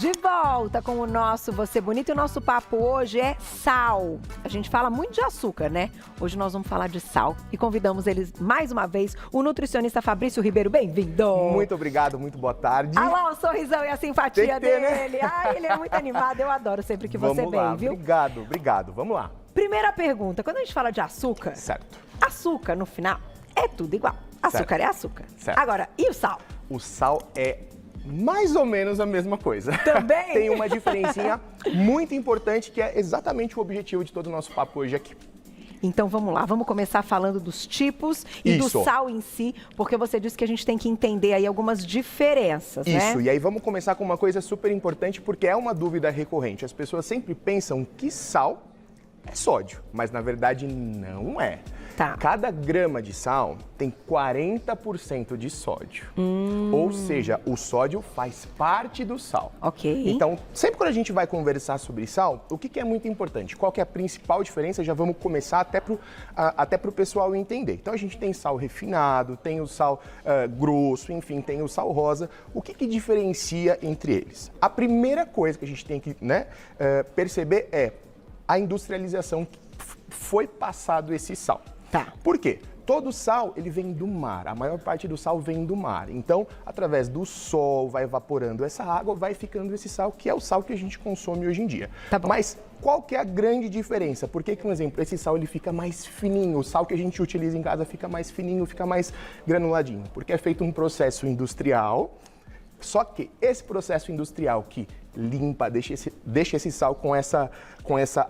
De volta com o nosso Você Bonito e o nosso papo hoje é sal. A gente fala muito de açúcar, né? Hoje nós vamos falar de sal e convidamos eles mais uma vez, o nutricionista Fabrício Ribeiro. Bem-vindo! Muito obrigado, muito boa tarde. Olha lá o sorrisão e a simpatia ter, dele. né? Ai, ele é muito animado, eu adoro sempre que você Vamos vem, lá. viu? Obrigado, vamos lá. Primeira pergunta, quando a gente fala de açúcar, Certo. açúcar no final é tudo igual. Açúcar Certo. é açúcar. Certo. Agora, e o sal? O sal é mais ou menos a mesma coisa. Também? Tem uma diferencinha muito importante que é exatamente o objetivo de todo o nosso papo hoje aqui. Então vamos lá, vamos começar falando dos tipos e do Isso. sal em si, porque você disse que a gente tem que entender aí algumas diferenças, né? Isso, e aí vamos começar com uma coisa super importante, porque é uma dúvida recorrente. As pessoas sempre pensam que sal é sódio, mas na verdade não é. Tá. Cada grama de sal tem 40% de sódio. Ou seja, o sódio faz parte do sal. Ok. Então, sempre quando a gente vai conversar sobre sal, o que é muito importante? Qual que é a principal diferença? Já vamos começar até pro pessoal entender. Então, a gente tem sal refinado, tem o sal grosso, enfim, tem o sal rosa. O que diferencia entre eles? A primeira coisa que a gente tem que perceber é a industrialização que foi passado esse sal. Tá. Por quê? Todo sal, ele vem do mar, a maior parte do sal vem do mar. Então, através do sol, vai evaporando essa água, vai ficando esse sal, que é o sal que a gente consome hoje em dia. Tá bom. Mas qual que é a grande diferença? Por que, por exemplo, esse sal ele fica mais fininho, o sal que a gente utiliza em casa fica mais fininho, fica mais granuladinho? Porque é feito um processo industrial, só que esse processo industrial que limpa, deixa esse sal com essa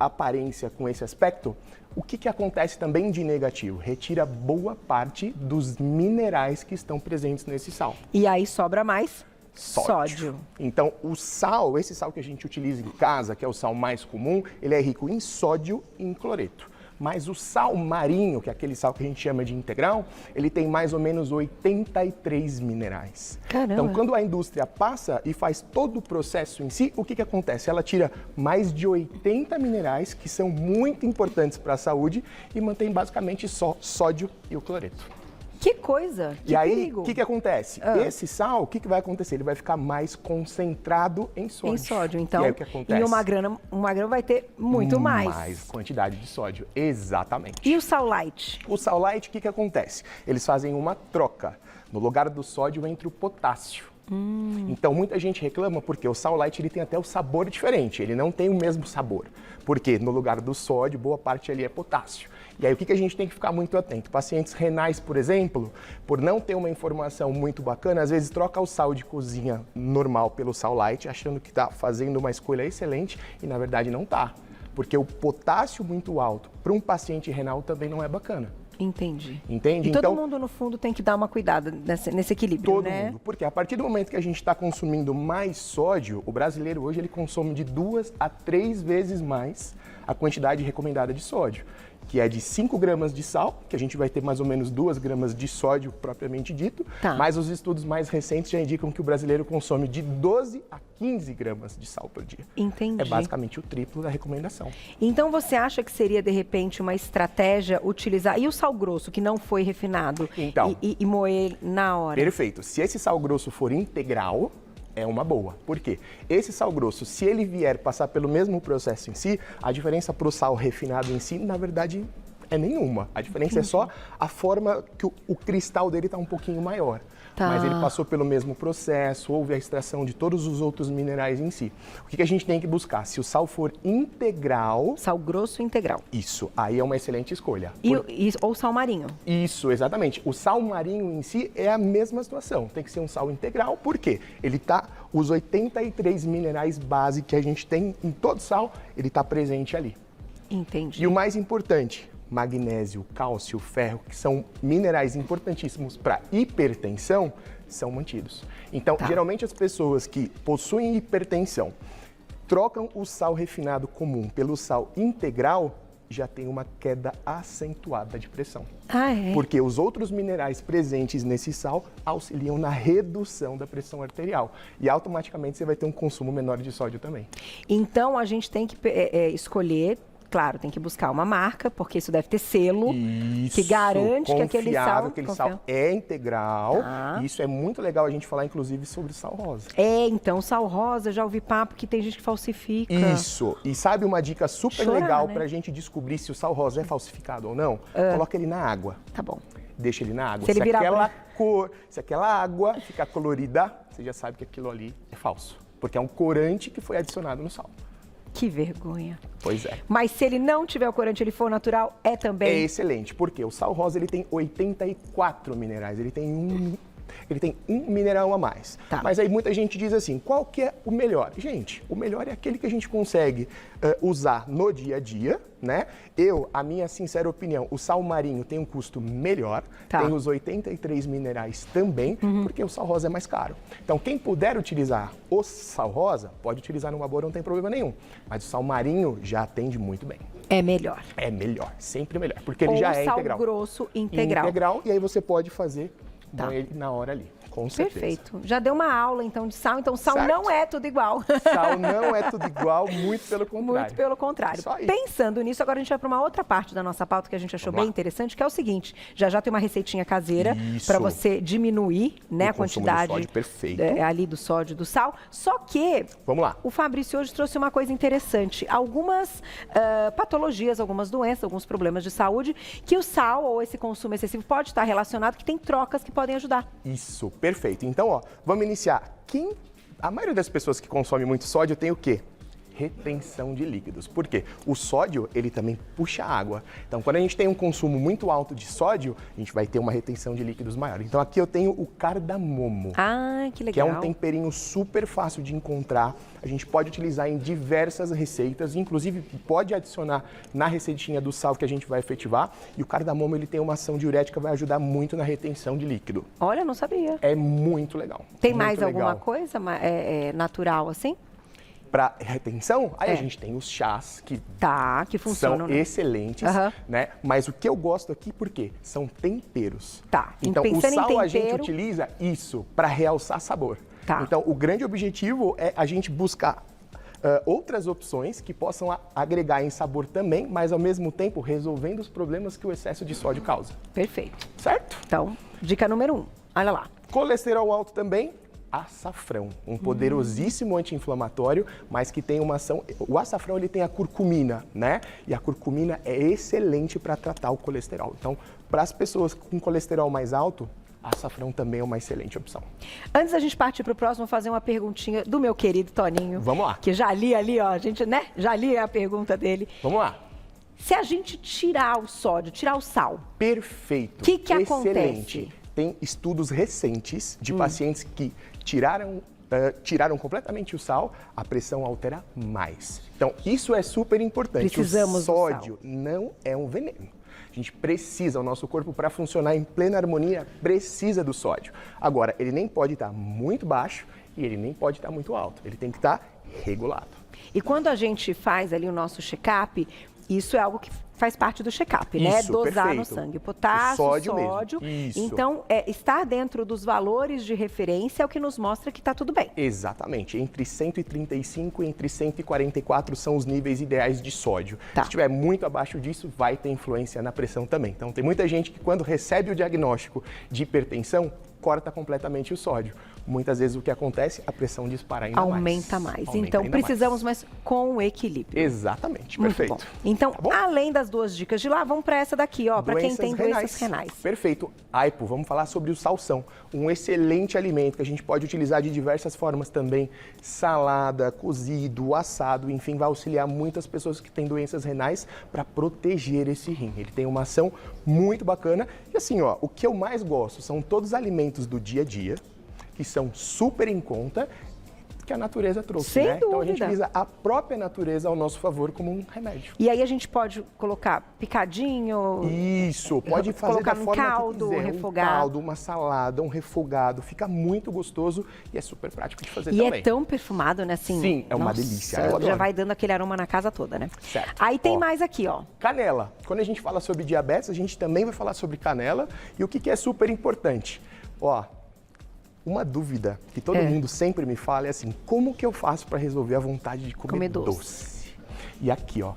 aparência, com esse aspecto, o que acontece também de negativo? Retira boa parte dos minerais que estão presentes nesse sal. E aí sobra mais sódio. Então, o sal, esse sal que a gente utiliza em casa, que é o sal mais comum, ele é rico em sódio e em cloreto. Mas o sal marinho, que é aquele sal que a gente chama de integral, ele tem mais ou menos 83 minerais. Caramba. Então, quando a indústria passa e faz todo o processo em si, o que acontece? Ela tira mais de 80 minerais, que são muito importantes para a saúde, e mantém basicamente só sódio e o cloreto. Que coisa, que E aí, perigo. o que acontece? Esse sal, o que vai acontecer? Ele vai ficar mais concentrado em sódio. Em sódio, então, E aí, o que acontece? em uma grama vai ter muito mais. Mais quantidade de sódio, exatamente. E o sal light? O sal light, o que acontece? Eles fazem uma troca. No lugar do sódio entra o potássio. Então, muita gente reclama porque o sal light ele tem até o sabor diferente, ele não tem o mesmo sabor. Porque no lugar do sódio, boa parte ali é potássio. E aí, o que a gente tem que ficar muito atento? Pacientes renais, por exemplo, por não ter uma informação muito bacana, às vezes troca o sal de cozinha normal pelo sal light, achando que está fazendo uma escolha excelente e, na verdade, não está. Porque o potássio muito alto para um paciente renal também não é bacana. Entendi. Entende? E todo Então, mundo, no fundo, tem que dar uma cuidada nesse equilíbrio, todo né? mundo. Porque a partir do momento que a gente está consumindo mais sódio, o brasileiro hoje ele consome de 2 a 3 vezes mais a quantidade recomendada de sódio, que é de 5 gramas de sal, que a gente vai ter mais ou menos 2 gramas de sódio propriamente dito, Tá. mas os estudos mais recentes já indicam que o brasileiro consome de 12 a 15 gramas de sal por dia. Entendi. É basicamente o triplo da recomendação. Então você acha que seria, de repente, uma estratégia utilizar... E o sal grosso, que não foi refinado, Então. e moer na hora? Perfeito. Se esse sal grosso for integral, é uma boa. Por quê? Esse sal grosso, se ele vier passar pelo mesmo processo em si, a diferença para o sal refinado em si, na verdade, é nenhuma. A diferença é só a forma que o cristal dele está um pouquinho maior. Tá. Mas ele passou pelo mesmo processo, houve a extração de todos os outros minerais em si. O que a gente tem que buscar? Se o sal for integral, Sal grosso integral. isso, aí é uma excelente escolha. Ou sal marinho. Isso, exatamente. O sal marinho em si é a mesma situação. Tem que ser um sal integral, por quê? Ele tá, os 83 minerais base que a gente tem em todo sal, ele está presente ali. Entendi. E o mais importante, magnésio, cálcio, ferro, que são minerais importantíssimos para hipertensão, são mantidos. Então, geralmente as pessoas que possuem hipertensão trocam o sal refinado comum pelo sal integral, já tem uma queda acentuada de pressão. Ah, é? Porque os outros minerais presentes nesse sal auxiliam na redução da pressão arterial. E automaticamente você vai ter um consumo menor de sódio também. Então, a gente tem que escolher claro, tem que buscar uma marca, porque isso deve ter selo Isso, que garante que aquele sal... aquele sal é integral. Tá. E isso é muito legal a gente falar, inclusive, sobre sal rosa. Então, sal rosa, já ouvi papo que tem gente que falsifica. Isso. E sabe uma dica super Chorar, legal né? pra gente descobrir se o sal rosa é falsificado ou não? Coloca ele na água. Tá bom. Deixa ele na água. Se ele virar Se aquela água ficar colorida, você já sabe que aquilo ali é falso. Porque é um corante que foi adicionado no sal. Que vergonha. Pois é. Mas se ele não tiver o corante, ele for natural, é É também... excelente, porque o sal rosa ele tem 84 minerais, ele tem um mineral a mais. Tá. Mas aí muita gente diz assim, qual que é o melhor? Gente, o melhor é aquele que a gente consegue usar no dia a dia, né? A minha sincera opinião, o sal marinho tem um custo melhor, Tá. tem os 83 minerais também, porque o sal rosa é mais caro. Então, quem puder utilizar o sal rosa, pode utilizar numa boa, não tem problema nenhum. Mas o sal marinho já atende muito bem. É melhor. É melhor, sempre melhor, porque ele Ou já é sal integral. grosso integral. E aí você pode fazer Tá. ele na hora ali, com certeza. Perfeito. Já deu uma aula, então, de sal. Então, sal Certo. não é tudo igual. Sal não é tudo igual, muito pelo contrário. Muito pelo contrário. Isso aí. Pensando nisso, agora a gente vai para uma outra parte da nossa pauta que a gente achou Vamos bem lá. interessante, que é o seguinte: já tem uma receitinha caseira Isso. para você diminuir, né, a O consumo quantidade de sódio, perfeito. ali do sódio, do sal. Só que Vamos lá. o Fabrício hoje trouxe uma coisa interessante. Algumas patologias, algumas doenças, alguns problemas de saúde, que o sal ou esse consumo excessivo pode estar relacionado, que tem trocas que podem ajudar. Isso, perfeito. Então, ó, vamos iniciar. A maioria das pessoas que consomem muito sódio tem o quê? Retenção de líquidos. Por quê? O sódio, ele também puxa água. Então, quando a gente tem um consumo muito alto de sódio, a gente vai ter uma retenção de líquidos maior. Então, aqui eu tenho o cardamomo. Ah, que Que é legal. um temperinho super fácil de encontrar. A gente pode utilizar em diversas receitas, inclusive pode adicionar na receitinha do sal que a gente vai efetivar. E o cardamomo, ele tem uma ação diurética, vai ajudar muito na retenção de líquido. Olha, não sabia. É muito legal. Tem muito mais legal. alguma coisa natural assim? Para retenção, aí É. a gente tem os chás que Tá, que funcionam. são né? excelentes, Aham. né? Mas o que eu gosto aqui, por quê? São temperos. Tá, Então, o pensando em sal a gente tempero- utiliza isso para realçar sabor. Tá. Então, o grande objetivo é a gente buscar outras opções que possam agregar em sabor também, mas ao mesmo tempo resolvendo os problemas que o excesso de sódio causa. Perfeito. Certo? Então, dica número 1. Olha lá. Colesterol alto também, açafrão, um poderosíssimo anti-inflamatório, mas que tem uma ação... O açafrão, ele tem a curcumina, né? E a curcumina é excelente para tratar o colesterol. Então, para as pessoas com colesterol mais alto, açafrão também é uma excelente opção. Antes da gente partir para o próximo, vou fazer uma perguntinha do meu querido Toninho. Vamos lá. Que já li ali, ó, a gente, né? Já li a pergunta dele. Vamos lá. Se a gente tirar o sódio, tirar o sal, Perfeito. O que Excelente. acontece? Tem estudos recentes de pacientes que tiraram completamente o sal, a pressão altera mais. Então, isso é super importante. Precisamos do O sódio não é um veneno. A gente precisa, o nosso corpo, para funcionar em plena harmonia, precisa do sódio. Agora, ele nem pode estar muito baixo e ele nem pode estar muito alto. Ele tem que estar regulado. E quando a gente faz ali o nosso check-up, isso é algo que faz parte do check-up, né? Isso, Dosar no perfeito. sangue. Potássio, O sódio sódio. mesmo. Isso. Então, estar dentro dos valores de referência é o que nos mostra que está tudo bem. Exatamente. Entre 135 e entre 144 são os níveis ideais de sódio. Tá. Se estiver muito abaixo disso, vai ter influência na pressão também. Então, tem muita gente que quando recebe o diagnóstico de hipertensão, corta completamente o sódio. Muitas vezes o que acontece, a pressão dispara ainda Aumenta mais. Aumenta Então, ainda precisamos, mais. mas com equilíbrio. Exatamente, Muito perfeito. bom. Então, Tá bom? além das duas dicas de lá, vamos para essa daqui, ó, para quem tem doenças renais. Perfeito. Aipo, vamos falar sobre o salsão. Um excelente alimento que a gente pode utilizar de diversas formas também. Salada, cozido, assado, enfim, vai auxiliar muitas pessoas que têm doenças renais para proteger esse rim. Ele tem uma ação muito bacana. E assim, ó, o que eu mais gosto são todos os alimentos do dia a dia, que são super em conta, que a natureza trouxe, Sem né? Então a gente dúvida. utiliza a própria natureza ao nosso favor como um remédio. E aí a gente pode colocar picadinho, Isso, pode fazer colocar da num forma caldo, que quiser. refogado. Um caldo, uma salada, um refogado. Fica muito gostoso e é super prático de fazer e também. é tão perfumado, né? Assim, Sim, é uma nossa, delícia, eu já adoro. vai dando aquele aroma na casa toda, né? Certo. Aí tem Ó. mais aqui, ó. Canela. Quando a gente fala sobre diabetes, a gente também vai falar sobre canela. E o que é super importante? Ó, uma dúvida que todo mundo sempre me fala é assim, como que eu faço para resolver a vontade de comer Comer doce. doce? E aqui, ó,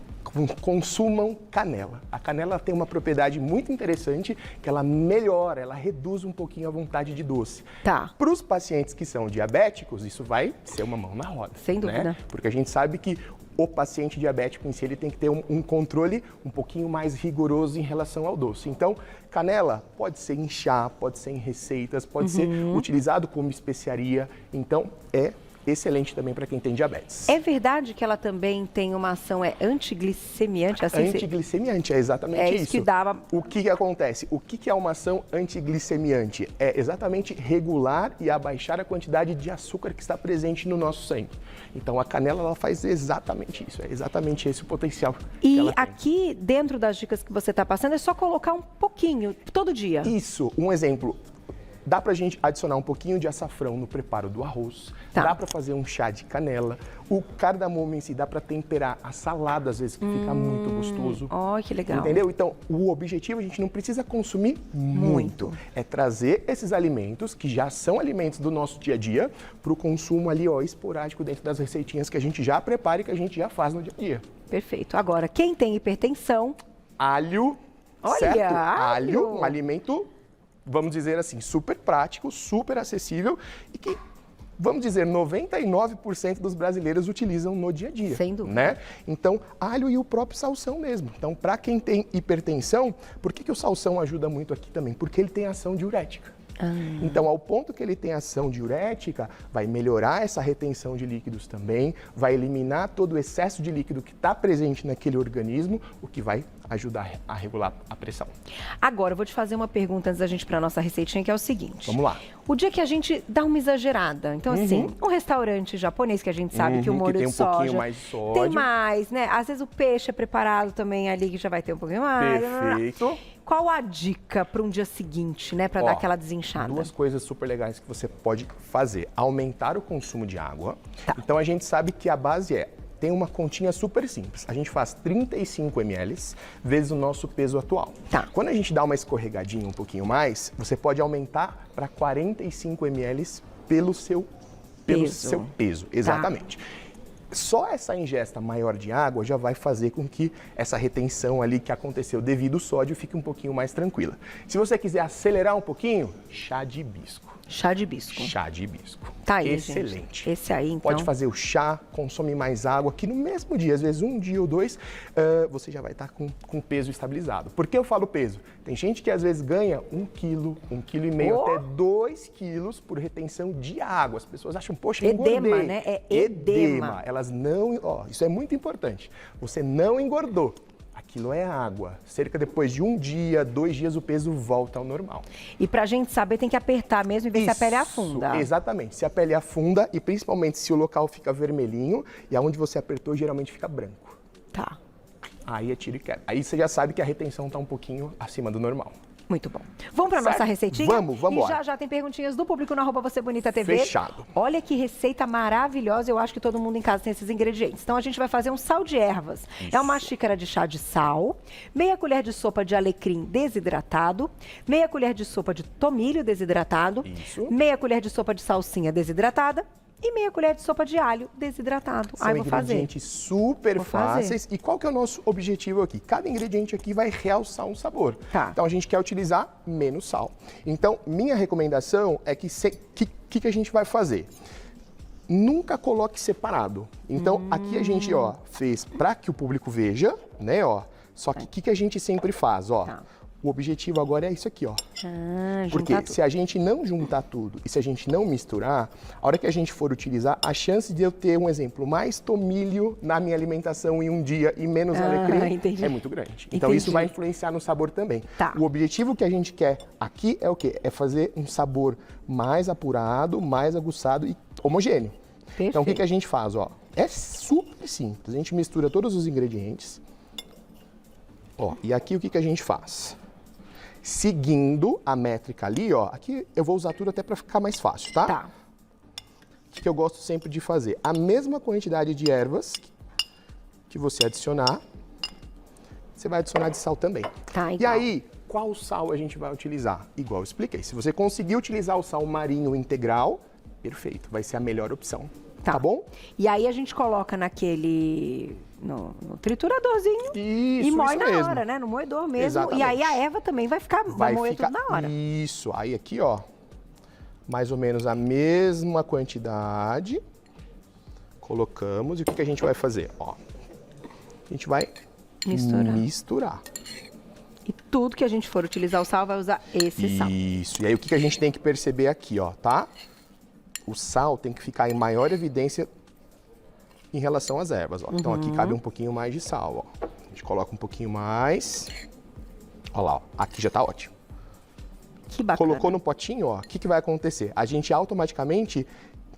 consumam canela. A canela tem uma propriedade muito interessante que ela melhora, ela reduz um pouquinho a vontade de doce. Tá. Para os pacientes que são diabéticos, isso vai ser uma mão na roda. Sem dúvida. Né? Porque a gente sabe que o paciente diabético em si ele tem que ter um controle um pouquinho mais rigoroso em relação ao doce. Então, canela pode ser em chá, pode ser em receitas, pode ser utilizado como especiaria. Então, é excelente também para quem tem diabetes. É verdade que ela também tem uma ação antiglicemiante? Assim, Antiglicemiante, é exatamente é isso. Que dava... O que acontece? O que é uma ação antiglicemiante? É exatamente regular e abaixar a quantidade de açúcar que está presente no nosso sangue. Então, a canela ela faz exatamente isso, é exatamente esse o potencial que ela tem. Aqui, dentro das dicas que você está passando, é só colocar um pouquinho, todo dia. Isso, um exemplo. Dá pra gente adicionar um pouquinho de açafrão no preparo do arroz, dá pra fazer um chá de canela, o cardamomo em si dá pra temperar a salada, às vezes, que fica muito gostoso. Ó, que legal. Entendeu? Então, o objetivo, a gente não precisa consumir muito. É trazer esses alimentos, que já são alimentos do nosso dia a dia, pro consumo ali, ó, esporádico dentro das receitinhas que a gente já prepara e que a gente já faz no dia a dia. Perfeito. Agora, quem tem hipertensão... Alho, olha, certo? alho, um alimento... vamos dizer assim, super prático, super acessível e que, vamos dizer, 99% dos brasileiros utilizam no dia a dia. Sem dúvida. Né? Então, alho e o próprio salsão mesmo. Então, para quem tem hipertensão, por que o salsão ajuda muito aqui também? Porque ele tem ação diurética. Então, ao ponto que ele tem ação diurética, vai melhorar essa retenção de líquidos também, vai eliminar todo o excesso de líquido que está presente naquele organismo, o que vai ajudar a regular a pressão. Agora, eu vou te fazer uma pergunta antes da gente ir para a nossa receitinha, que é o seguinte. Vamos lá. O dia que a gente dá uma exagerada, então assim, um restaurante japonês que a gente sabe que o molho tem de soja... pouquinho mais de sódio. Tem mais, né? Às vezes o peixe é preparado também ali, que já vai ter um pouquinho mais. Perfeito. Qual a dica para um dia seguinte, né? Para dar aquela desinchada? Duas coisas super legais que você pode fazer. Aumentar o consumo de água. Tá. Então, a gente sabe que a base tem uma continha super simples. A gente faz 35 ml vezes o nosso peso atual. Tá. Quando a gente dá uma escorregadinha um pouquinho mais, você pode aumentar para 45 ml pelo seu peso. Exatamente. Tá. Só essa ingesta maior de água já vai fazer com que essa retenção ali que aconteceu devido ao sódio fique um pouquinho mais tranquila. Se você quiser acelerar um pouquinho, chá de hibisco. Chá de hibisco. Chá de hibisco. Tá aí, excelente. Gente. Esse aí, então. Pode fazer o chá, consome mais água, que no mesmo dia, às vezes um dia ou dois, você já vai estar com o peso estabilizado. Por que eu falo peso? Tem gente que às vezes ganha 1 quilo, 1,5 quilo, até 2 quilos por retenção de água. As pessoas acham, poxa, engordei. Edema, né? É edema. Elas não... isso é muito importante. Você não engordou. Aquilo é água. Cerca depois de 1 dia, 2 dias, o peso volta ao normal. E pra gente saber, tem que apertar mesmo e ver se a pele afunda. Exatamente. Se a pele afunda e principalmente se o local fica vermelhinho e aonde você apertou geralmente fica branco. Tá. Aí é tiro e queda. Aí você já sabe que a retenção tá um pouquinho acima do normal. Muito bom. Vamos para nossa receitinha? Vamos E já tem perguntinhas do público no @VocêBonitaTV. Fechado. Olha que receita maravilhosa. Eu acho que todo mundo em casa tem esses ingredientes. Então, a gente vai fazer um sal de ervas. Isso. É uma xícara de chá de sal, meia colher de sopa de alecrim desidratado, meia colher de sopa de tomilho desidratado, Isso. meia colher de sopa de salsinha desidratada e meia colher de sopa de alho desidratado. São vou fazer. ingredientes super fáceis. E qual que é o nosso objetivo aqui? Cada ingrediente aqui vai realçar um sabor. Tá. Então, a gente quer utilizar menos sal. Então, minha recomendação é que a gente vai fazer? Nunca coloque separado. Então, aqui a gente, fez para que o público veja, né, Só que o que a gente sempre faz, Tá. O objetivo agora é isso aqui, Porque juntar se a gente não juntar tudo e se a gente não misturar, a hora que a gente for utilizar, a chance de eu ter, um exemplo, mais tomilho na minha alimentação em um dia e menos alecrim entendi. é muito grande. Então Entendi. isso vai influenciar no sabor também. Tá. O objetivo que a gente quer aqui é o quê? É fazer um sabor mais apurado, mais aguçado e homogêneo. Perfeito. Então o que a gente faz, É super simples. A gente mistura todos os ingredientes. E aqui o que a gente faz? Seguindo a métrica ali, aqui eu vou usar tudo até para ficar mais fácil, tá? Tá. O que eu gosto sempre de fazer? A mesma quantidade de ervas que você adicionar, você vai adicionar de sal também. Tá, e aí, qual sal a gente vai utilizar? Igual eu expliquei. Se você conseguir utilizar o sal marinho integral, perfeito, vai ser a melhor opção. Tá bom? E aí a gente coloca naquele no trituradorzinho e Isso moe na mesmo. hora, né? No moedor mesmo. Exatamente. E aí a erva também vai moer tudo na hora. Isso. Aí aqui, ó, mais ou menos a mesma quantidade. Colocamos. E o que a gente vai fazer? Ó, a gente vai misturar. E tudo que a gente for utilizar o sal, vai usar esse sal. Isso. E aí o que a gente tem que perceber aqui, ó, tá? O sal tem que ficar em maior evidência em relação às ervas, ó. Então aqui cabe um pouquinho mais de sal, ó. A gente coloca um pouquinho mais. Ó lá, ó. Aqui já tá ótimo. Que bacana. Colocou no potinho, ó, o que vai acontecer? A gente automaticamente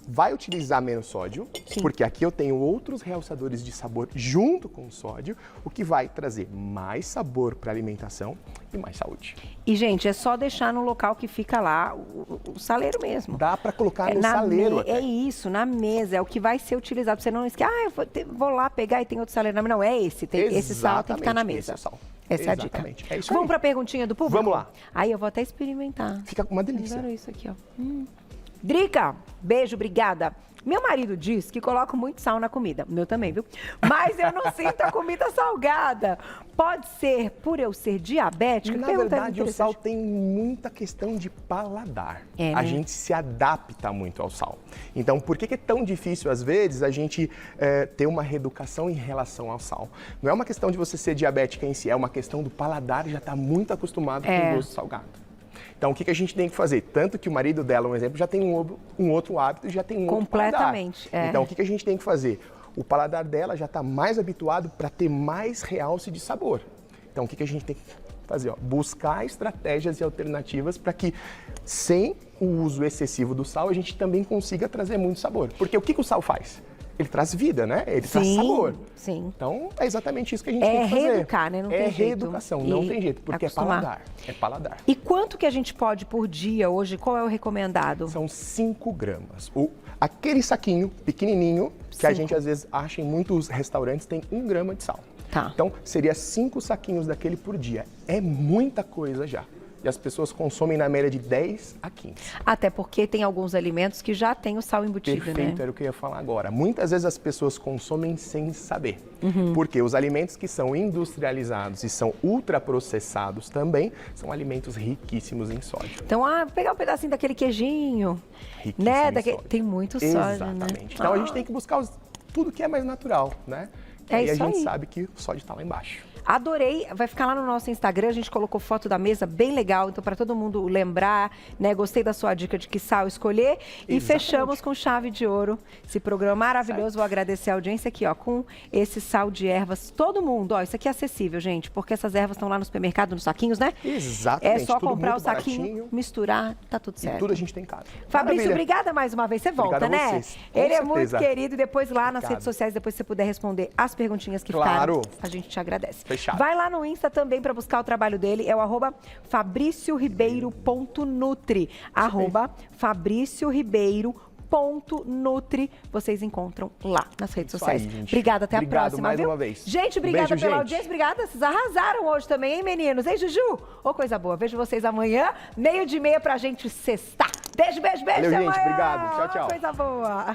vai utilizar menos sódio, porque aqui eu tenho outros realçadores de sabor junto com o sódio, o que vai trazer mais sabor para a alimentação e mais saúde. E, gente, é só deixar no local que fica lá o saleiro mesmo. Dá para colocar no saleiro até. É isso, na mesa, é o que vai ser utilizado. Você não esquece, eu vou lá pegar e tem outro saleiro. Não, é esse. Esse sal tem que estar na mesa. Esse é o sal. Essa é a dica. É isso. Vamos para a perguntinha do público? Vamos lá. Aí eu vou até experimentar. Fica uma delícia. Adoro isso aqui, ó. Drica, beijo, obrigada. Meu marido diz que coloco muito sal na comida. O meu também, viu? Mas eu não sinto a comida salgada. Pode ser por eu ser diabética? Na verdade, o sal tem muita questão de paladar. A gente se adapta muito ao sal. Então, por que é tão difícil, às vezes, a gente ter uma reeducação em relação ao sal? Não é uma questão de você ser diabética em si, é uma questão do paladar já estar muito acostumado com o gosto salgado. Então, o que a gente tem que fazer? Tanto que o marido dela, um exemplo, já tem um outro hábito e já tem um outro paladar. Completamente. Então, o que a gente tem que fazer? O paladar dela já está mais habituado para ter mais realce de sabor. Então, o que a gente tem que fazer? Ó, buscar estratégias e alternativas para que, sem o uso excessivo do sal, a gente também consiga trazer muito sabor. Porque o que o sal faz? Ele traz vida, né? Ele traz sabor. Sim. Então, é exatamente isso que a gente tem que fazer. É reeducar, né? Não tem jeito. Reeducação, não tem jeito, porque acostumar. É paladar. É paladar. E quanto que a gente pode por dia hoje? Qual é o recomendado? São 5 gramas. Aquele saquinho pequenininho, que a gente às vezes acha em muitos restaurantes, tem 1 grama de sal. Tá. Então, seria 5 saquinhos daquele por dia. É muita coisa já. E as pessoas consomem na média de 10 a 15. Até porque tem alguns alimentos que já tem o sal embutido, Perfeito, né? era o que eu ia falar agora. Muitas vezes as pessoas consomem sem saber. Porque os alimentos que são industrializados e são ultraprocessados também são alimentos riquíssimos em sódio. Então, pegar um pedacinho daquele queijinho, Riquíssimo né? em sódio. Tem muito sódio, Exatamente. né? Então a gente tem que buscar tudo que é mais natural, né? É e isso a gente aí. sabe que o sódio está lá embaixo. Adorei, vai ficar lá no nosso Instagram, a gente colocou foto da mesa, bem legal, então para todo mundo lembrar, né? Gostei da sua dica de que sal escolher. E fechamos com chave de ouro esse programa maravilhoso. Vou agradecer a audiência aqui, ó, com esse sal de ervas. Todo mundo, ó, isso aqui é acessível, gente, porque essas ervas estão lá no supermercado, nos saquinhos, né? Exatamente. É só tudo comprar o muito saquinho, baratinho. misturar, tá tudo certo. E tudo a gente tem em casa. Fabrício, Maravilha. obrigada mais uma vez. Você volta, Obrigado a né? vocês. Com Ele é certeza. muito querido. E depois lá nas Obrigado. redes sociais, depois se você puder responder as perguntinhas que Claro. ficaram, a gente te agradece. Fechado. Vai lá no Insta também para buscar o trabalho dele. É o @fabricioribeiro.nutri. @fabricioribeiro.nutri. Vocês encontram lá nas redes Isso sociais. aí, gente. Obrigada, até a Obrigado próxima, mais viu? uma vez. Gente, obrigada Beijo, pela gente. audiência. Obrigada. Vocês arrasaram hoje também, hein, meninos? Hein, Juju? Ô, coisa boa. Vejo vocês amanhã, 12:30 pra gente sextar. Beijo, beijo, beijo. Valeu, Até gente. amanhã. Obrigado. Tchau, tchau. Coisa boa.